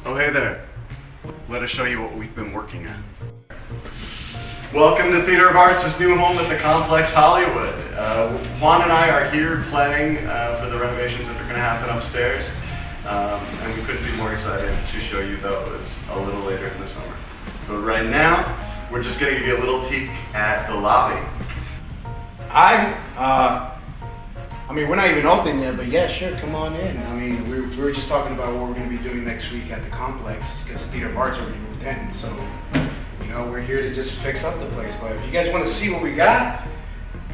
Oh, hey there. Let us show you what we've been working on. Welcome to Theater of Arts' new home at the Complex Hollywood. Juan and I are here planning for the renovations that are going to happen upstairs. And we couldn't be more excited to show you those a little later in the summer. But right now, we're just going to give you a little peek at the lobby. I mean, we're not even open yet, but yeah, sure, come on in. I mean, we were just talking about what we're going to be doing next week at the complex because Theater of Arts already moved in. So, you know, we're here to just fix up the place. But if you guys want to see what we got,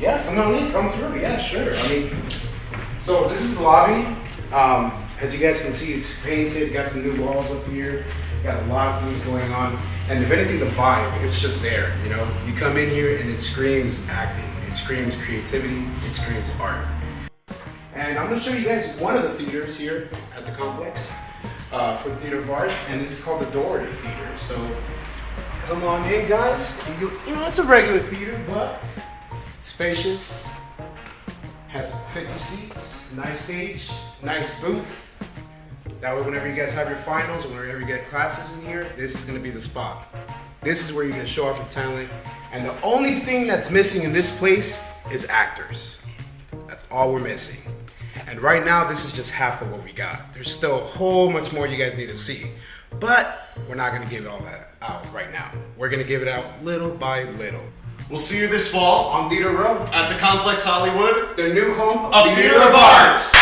yeah, come on in, come through. Yeah, sure. I mean, so this is the lobby. As you guys can see, it's painted, got some new walls up here, got a lot of things going on. And if anything, the vibe, it's just there, you know? You come in here and it screams acting, it screams creativity, it screams art. And I'm gonna show you guys one of the theaters here at the complex for Theater of Arts, and this is called the Doherty Theater. So come on in, guys. You know, it's a regular theater, but it's spacious, has 50 seats, nice stage, nice booth. That way, whenever you guys have your finals or whenever you get classes in here, this is gonna be the spot. This is where you're gonna show off your talent. And the only thing that's missing in this place is actors. That's all we're missing. And right now, this is just half of what we got. There's still a whole much more you guys need to see. But we're not gonna give all that out right now. We're gonna give it out little by little. We'll see you this fall On Theater Row, at the Complex Hollywood, the new home of Theater of Arts.